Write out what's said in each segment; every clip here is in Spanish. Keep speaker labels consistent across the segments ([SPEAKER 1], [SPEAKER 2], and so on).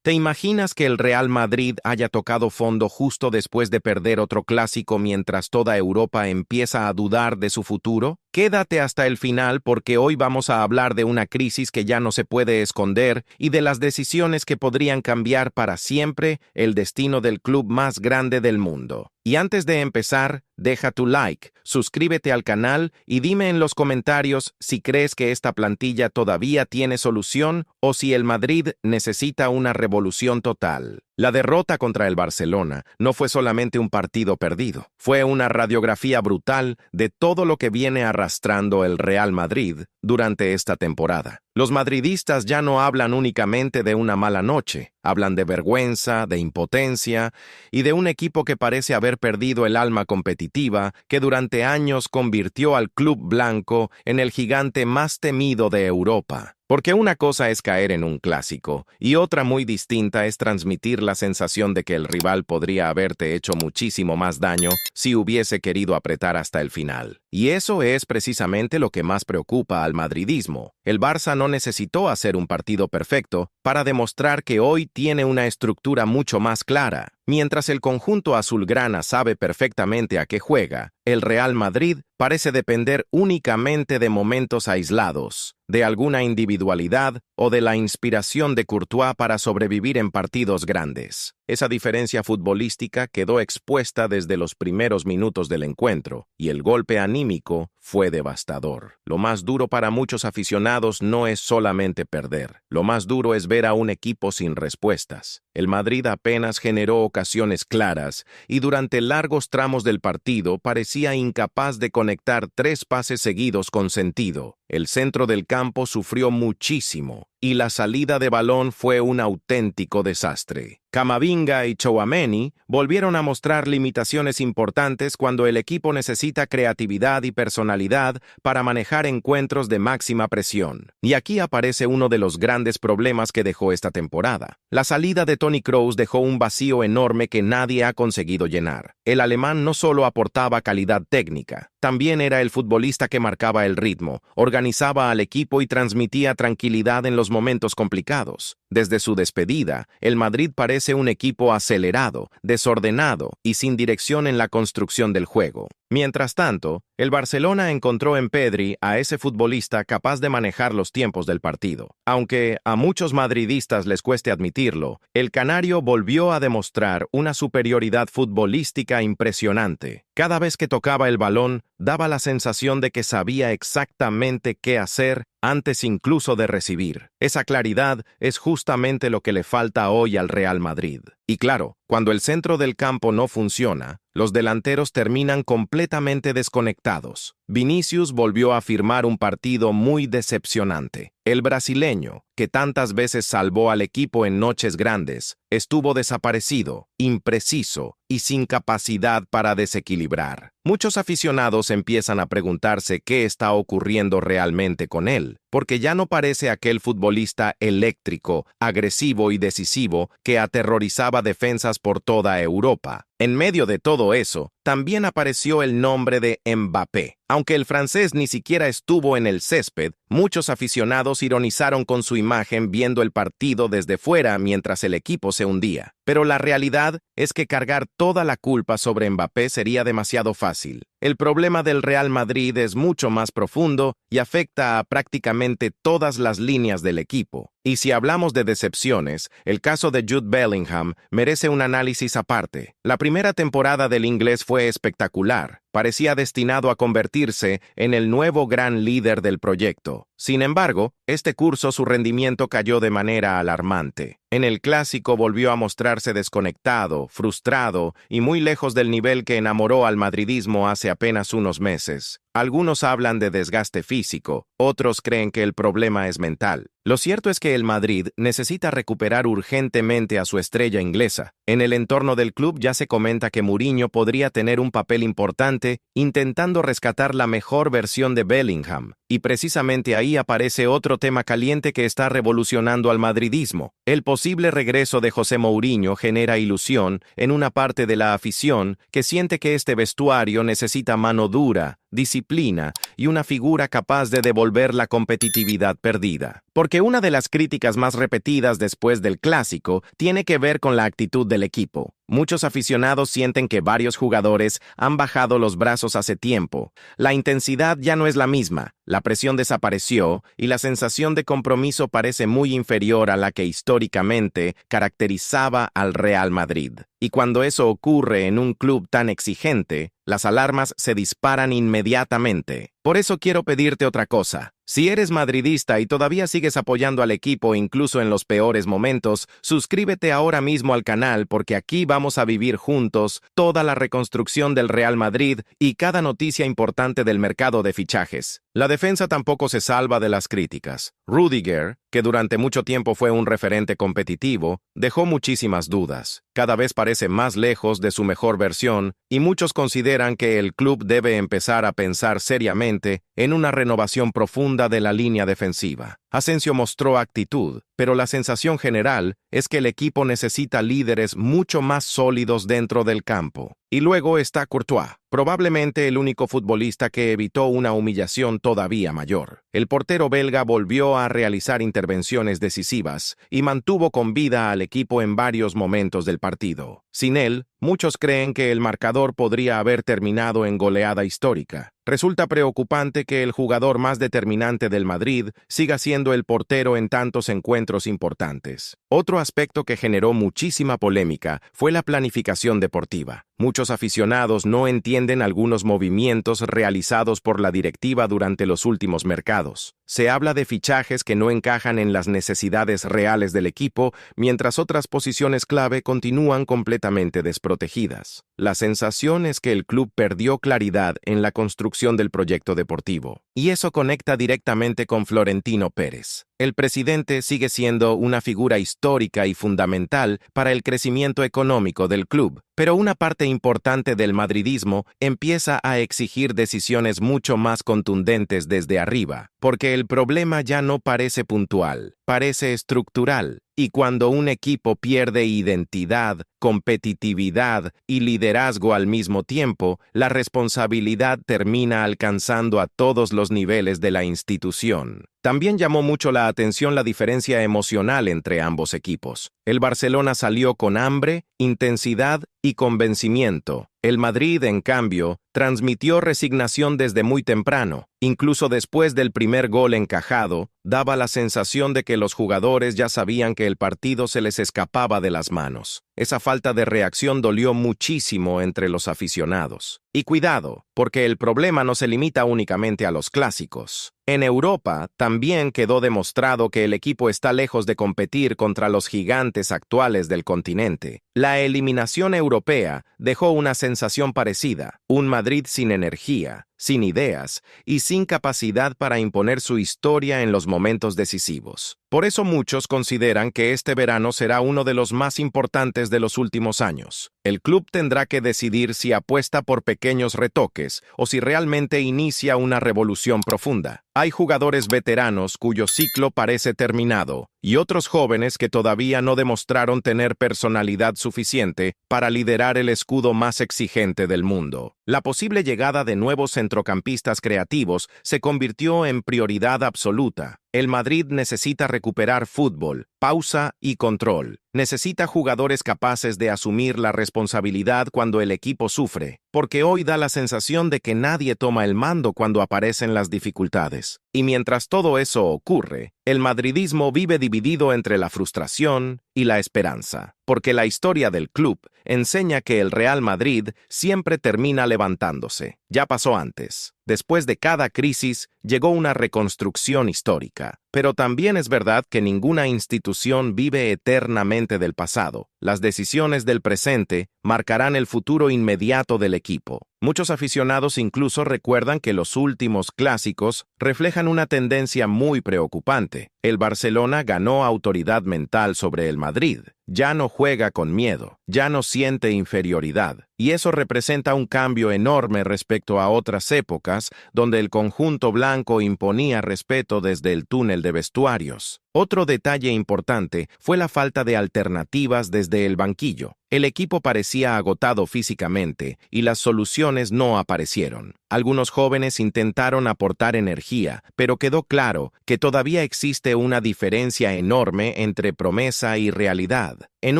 [SPEAKER 1] ¿Te imaginas que el Real Madrid haya tocado fondo justo después de perder otro clásico mientras toda Europa empieza a dudar de su futuro? Quédate hasta el final porque hoy vamos a hablar de una crisis que ya no se puede esconder y de las decisiones que podrían cambiar para siempre el destino del club más grande del mundo. Y antes de empezar, deja tu like, suscríbete al canal y dime en los comentarios si crees que esta plantilla todavía tiene solución o si el Madrid necesita una revolución total. La derrota contra el Barcelona no fue solamente un partido perdido, fue una radiografía brutal de todo lo que viene arrastrando el Real Madrid durante esta temporada. Los madridistas ya no hablan únicamente de una mala noche, hablan de vergüenza, de impotencia y de un equipo que parece haber perdido el alma competitiva que durante años convirtió al club blanco en el gigante más temido de Europa. Porque una cosa es caer en un clásico y otra muy distinta es transmitir la sensación de que el rival podría haberte hecho muchísimo más daño si hubiese querido apretar hasta el final. Y eso es precisamente lo que más preocupa al madridismo. El Barça no necesitó hacer un partido perfecto para demostrar que hoy tiene una estructura mucho más clara. Mientras el conjunto azulgrana sabe perfectamente a qué juega, el Real Madrid parece depender únicamente de momentos aislados, de alguna individualidad o de la inspiración de Courtois para sobrevivir en partidos grandes. Esa diferencia futbolística quedó expuesta desde los primeros minutos del encuentro, y el golpe anímico fue devastador. Lo más duro para muchos aficionados no es solamente perder. Lo más duro es ver a un equipo sin respuestas. El Madrid apenas generó ocasiones claras y durante largos tramos del partido parecía incapaz de conectar 3 pases seguidos con sentido. El centro del campo sufrió muchísimo y la salida de balón fue un auténtico desastre. Camavinga y Tchouaméni volvieron a mostrar limitaciones importantes cuando el equipo necesita creatividad y personalidad para manejar encuentros de máxima presión. Y aquí aparece uno de los grandes problemas que dejó esta temporada. La salida de Toni Kroos dejó un vacío enorme que nadie ha conseguido llenar. El alemán no solo aportaba calidad técnica, también era el futbolista que marcaba el ritmo, organizaba al equipo y transmitía tranquilidad en los momentos complicados. Desde su despedida, el Madrid parece un equipo acelerado, desordenado y sin dirección en la construcción del juego. Mientras tanto, el Barcelona encontró en Pedri a ese futbolista capaz de manejar los tiempos del partido. Aunque a muchos madridistas les cueste admitirlo, el canario volvió a demostrar una superioridad futbolística impresionante. Cada vez que tocaba el balón, daba la sensación de que sabía exactamente qué hacer antes incluso de recibir. Esa claridad es justamente lo que le falta hoy al Real Madrid. Y claro, cuando el centro del campo no funciona, los delanteros terminan completamente desconectados. Vinicius volvió a firmar un partido muy decepcionante. El brasileño, que tantas veces salvó al equipo en noches grandes, estuvo desaparecido, impreciso y sin capacidad para desequilibrar. Muchos aficionados empiezan a preguntarse qué está ocurriendo realmente con él, porque ya no parece aquel futbolista eléctrico, agresivo y decisivo que aterrorizaba defensas por toda Europa. En medio de todo eso, también apareció el nombre de Mbappé. Aunque el francés ni siquiera estuvo en el césped, muchos aficionados ironizaron con su imagen viendo el partido desde fuera mientras el equipo se hundía. Pero la realidad es que cargar toda la culpa sobre Mbappé sería demasiado fácil. El problema del Real Madrid es mucho más profundo y afecta a prácticamente todas las líneas del equipo. Y si hablamos de decepciones, el caso de Jude Bellingham merece un análisis aparte. La primera temporada del inglés fue espectacular. Parecía destinado a convertirse en el nuevo gran líder del proyecto. Sin embargo, este curso su rendimiento cayó de manera alarmante. En el clásico volvió a mostrarse desconectado, frustrado y muy lejos del nivel que enamoró al madridismo hace apenas unos meses. Algunos hablan de desgaste físico, otros creen que el problema es mental. Lo cierto es que el Madrid necesita recuperar urgentemente a su estrella inglesa. En el entorno del club ya se comenta que Mourinho podría tener un papel importante intentando rescatar la mejor versión de Bellingham, Y precisamente ahí aparece otro tema caliente que está revolucionando al madridismo. El posible regreso de José Mourinho genera ilusión en una parte de la afición que siente que este vestuario necesita mano dura, disciplina y una figura capaz de devolver la competitividad perdida. Porque una de las críticas más repetidas después del clásico tiene que ver con la actitud del equipo. Muchos aficionados sienten que varios jugadores han bajado los brazos hace tiempo. La intensidad ya no es la misma, la presión desapareció y la sensación de compromiso parece muy inferior a la que históricamente caracterizaba al Real Madrid. Y cuando eso ocurre en un club tan exigente, las alarmas se disparan inmediatamente. Por eso quiero pedirte otra cosa. Si eres madridista y todavía sigues apoyando al equipo incluso en los peores momentos, suscríbete ahora mismo al canal porque aquí vamos a vivir juntos toda la reconstrucción del Real Madrid y cada noticia importante del mercado de fichajes. La defensa tampoco se salva de las críticas. Rüdiger, que durante mucho tiempo fue un referente competitivo, dejó muchísimas dudas. Cada vez parece más lejos de su mejor versión y muchos consideran que el club debe empezar a pensar seriamente en una renovación profunda de la línea defensiva. Asensio mostró actitud, pero la sensación general es que el equipo necesita líderes mucho más sólidos dentro del campo. Y luego está Courtois, probablemente el único futbolista que evitó una humillación todavía mayor. El portero belga volvió a realizar intervenciones decisivas y mantuvo con vida al equipo en varios momentos del partido. Sin él, muchos creen que el marcador podría haber terminado en goleada histórica. Resulta preocupante que el jugador más determinante del Madrid siga siendo el portero en tantos encuentros importantes. Otro aspecto que generó muchísima polémica fue la planificación deportiva. Muchos aficionados no entienden algunos movimientos realizados por la directiva durante los últimos mercados. Se habla de fichajes que no encajan en las necesidades reales del equipo, mientras otras posiciones clave continúan completamente desprotegidas. La sensación es que el club perdió claridad en la construcción del proyecto deportivo. Y eso conecta directamente con Florentino Pérez. El presidente sigue siendo una figura histórica y fundamental para el crecimiento económico del club, pero una parte importante del madridismo empieza a exigir decisiones mucho más contundentes desde arriba, porque el problema ya no parece puntual, parece estructural. Y cuando un equipo pierde identidad, competitividad y liderazgo al mismo tiempo, la responsabilidad termina alcanzando a todos los niveles de la institución. También llamó mucho la atención la diferencia emocional entre ambos equipos. El Barcelona salió con hambre, intensidad y convencimiento. El Madrid, en cambio, transmitió resignación desde muy temprano. Incluso después del primer gol encajado, daba la sensación de que los jugadores ya sabían que el partido se les escapaba de las manos. Esa falta de reacción dolió muchísimo entre los aficionados. Y cuidado, porque el problema no se limita únicamente a los clásicos. En Europa también quedó demostrado que el equipo está lejos de competir contra los gigantes actuales del continente. La eliminación europea dejó una sensación parecida, un Madrid sin energía, sin ideas y sin capacidad para imponer su historia en los momentos decisivos. Por eso muchos consideran que este verano será uno de los más importantes de los últimos años. El club tendrá que decidir si apuesta por pequeños retoques o si realmente inicia una revolución profunda. Hay jugadores veteranos cuyo ciclo parece terminado y otros jóvenes que todavía no demostraron tener personalidad suficiente para liderar el escudo más exigente del mundo. La posible llegada de nuevos centrocampistas creativos se convirtió en prioridad absoluta. El Madrid necesita recuperar fútbol, pausa y control. Necesita jugadores capaces de asumir la responsabilidad cuando el equipo sufre, porque hoy da la sensación de que nadie toma el mando cuando aparecen las dificultades. Y mientras todo eso ocurre, el madridismo vive dividido entre la frustración y la esperanza, porque la historia del club enseña que el Real Madrid siempre termina levantándose. Ya pasó antes. Después de cada crisis, llegó una reconstrucción histórica. Pero también es verdad que ninguna institución vive eternamente del pasado. Las decisiones del presente marcarán el futuro inmediato del equipo. Muchos aficionados incluso recuerdan que los últimos clásicos reflejan una tendencia muy preocupante. El Barcelona ganó autoridad mental sobre el Madrid. Ya no juega con miedo, ya no siente inferioridad. Y eso representa un cambio enorme respecto a otras épocas donde el conjunto blanco imponía respeto desde el túnel de vestuarios. Otro detalle importante fue la falta de alternativas desde el banquillo. El equipo parecía agotado físicamente y las soluciones no aparecieron. Algunos jóvenes intentaron aportar energía, pero quedó claro que todavía existe una diferencia enorme entre promesa y realidad. En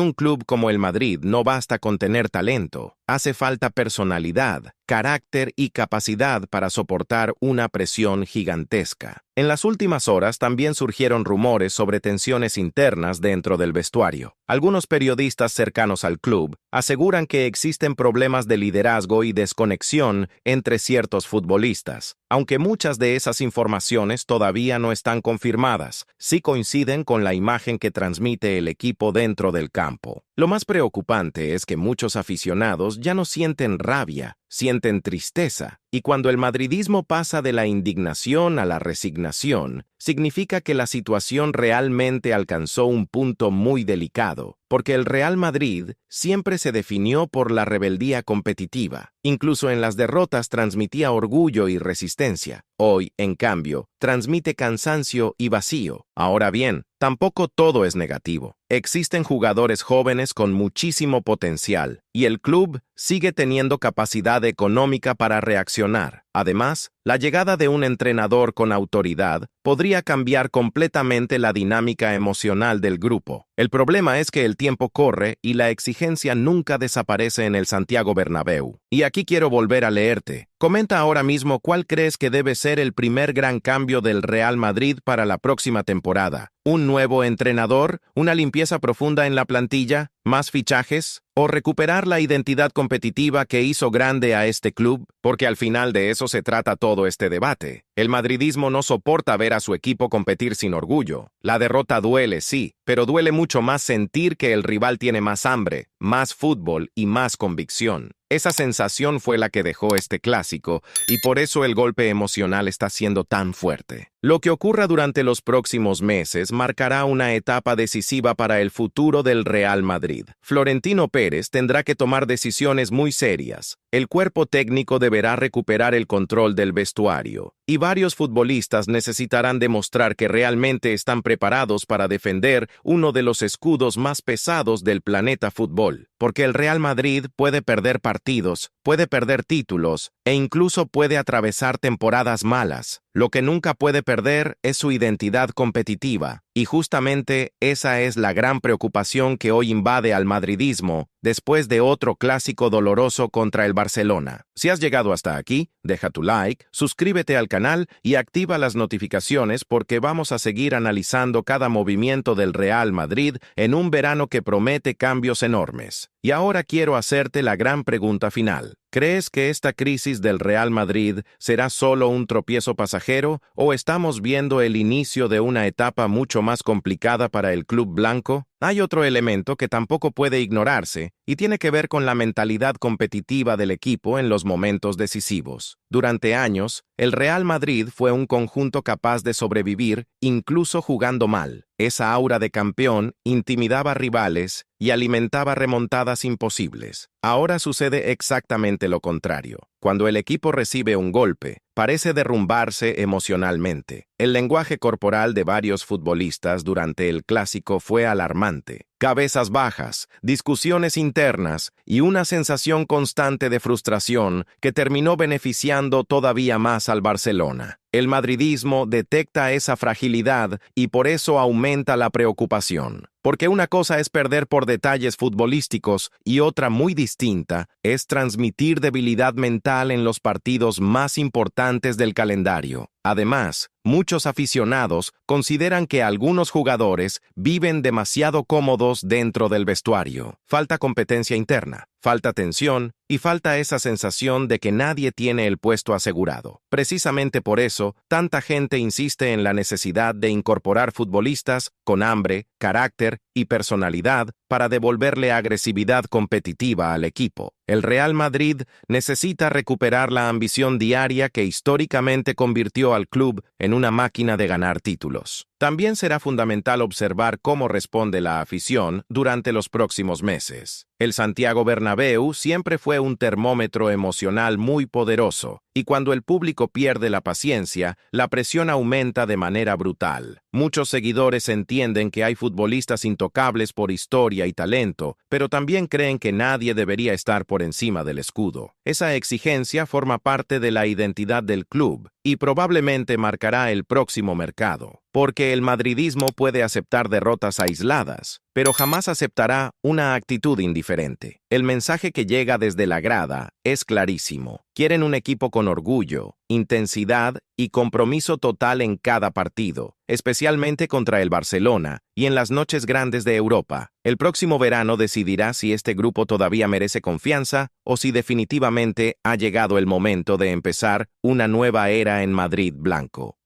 [SPEAKER 1] un club como el Madrid no basta con tener talento, hace falta personalidad, carácter y capacidad para soportar una presión gigantesca. En las últimas horas también surgieron rumores sobre tensiones internas dentro del vestuario. Algunos periodistas cercanos al club aseguran que existen problemas de liderazgo y desconexión entre ciertos futbolistas. Aunque muchas de esas informaciones todavía no están confirmadas, sí coinciden con la imagen que transmite el equipo dentro del campo. Lo más preocupante es que muchos aficionados ya no sienten rabia, sienten tristeza, y cuando el madridismo pasa de la indignación a la resignación, significa que la situación realmente alcanzó un punto muy delicado, porque el Real Madrid siempre se definió por la rebeldía competitiva. Incluso en las derrotas transmitía orgullo y resistencia. Hoy, en cambio, transmite cansancio y vacío. Ahora bien, tampoco todo es negativo. Existen jugadores jóvenes con muchísimo potencial, y el club sigue teniendo capacidad económica para reaccionar. Además, la llegada de un entrenador con autoridad podría cambiar completamente la dinámica emocional del grupo. El problema es que el tiempo corre y la exigencia nunca desaparece en el Santiago Bernabéu. Y aquí quiero volver a leerte. Comenta ahora mismo cuál crees que debe ser el primer gran cambio del Real Madrid para la próxima temporada. ¿Un nuevo entrenador? ¿Una limpieza profunda en la plantilla? ¿Más fichajes? ¿O recuperar la identidad competitiva que hizo grande a este club? Porque al final de eso se trata todo este debate. El madridismo no soporta ver a su equipo competir sin orgullo. La derrota duele, sí, pero duele mucho más sentir que el rival tiene más hambre, más fútbol y más convicción. Esa sensación fue la que dejó este clásico, y por eso el golpe emocional está siendo tan fuerte. Lo que ocurra durante los próximos meses marcará una etapa decisiva para el futuro del Real Madrid. Florentino Pérez tendrá que tomar decisiones muy serias. El cuerpo técnico deberá recuperar el control del vestuario, y varios futbolistas necesitarán demostrar que realmente están preparados para defender uno de los escudos más pesados del planeta fútbol. Porque el Real Madrid puede perder partidos, puede perder títulos e incluso puede atravesar temporadas malas. Lo que nunca puede perder es su identidad competitiva, y justamente esa es la gran preocupación que hoy invade al madridismo después de otro clásico doloroso contra el Barcelona. Si has llegado hasta aquí, deja tu like, suscríbete al canal y activa las notificaciones porque vamos a seguir analizando cada movimiento del Real Madrid en un verano que promete cambios enormes. Y ahora quiero hacerte la gran pregunta final. ¿Crees que esta crisis del Real Madrid será solo un tropiezo pasajero o estamos viendo el inicio de una etapa mucho más complicada para el club blanco? Hay otro elemento que tampoco puede ignorarse y tiene que ver con la mentalidad competitiva del equipo en los momentos decisivos. Durante años, el Real Madrid fue un conjunto capaz de sobrevivir incluso jugando mal. Esa aura de campeón intimidaba rivales y alimentaba remontadas imposibles. Ahora sucede exactamente lo contrario. Cuando el equipo recibe un golpe, parece derrumbarse emocionalmente. El lenguaje corporal de varios futbolistas durante el clásico fue alarmante. Cabezas bajas, discusiones internas y una sensación constante de frustración que terminó beneficiando todavía más al Barcelona. El madridismo detecta esa fragilidad y por eso aumenta la preocupación. Porque una cosa es perder por detalles futbolísticos y otra muy distinta es transmitir debilidad mental en los partidos más importantes del calendario. Además, muchos aficionados consideran que algunos jugadores viven demasiado cómodos dentro del vestuario. Falta competencia interna. falta tensión y falta esa sensación de que nadie tiene el puesto asegurado. Precisamente por eso, tanta gente insiste en la necesidad de incorporar futbolistas con hambre, carácter y personalidad para devolverle agresividad competitiva al equipo. El Real Madrid necesita recuperar la ambición diaria que históricamente convirtió al club en una máquina de ganar títulos. También será fundamental observar cómo responde la afición durante los próximos meses. El Santiago Bernabéu siempre fue un termómetro emocional muy poderoso, y cuando el público pierde la paciencia, la presión aumenta de manera brutal. Muchos seguidores entienden que hay futbolistas intocables por historia y talento, pero también creen que nadie debería estar por encima del escudo. Esa exigencia forma parte de la identidad del club y probablemente marcará el próximo mercado, porque el madridismo puede aceptar derrotas aisladas, pero jamás aceptará una actitud indiferente. El mensaje que llega desde la grada es clarísimo. Quieren un equipo con orgullo, intensidad y compromiso total en cada partido, especialmente contra el Barcelona y en las noches grandes de Europa. El próximo verano decidirá si este grupo todavía merece confianza o si definitivamente ha llegado el momento de empezar una nueva era en Madrid blanco.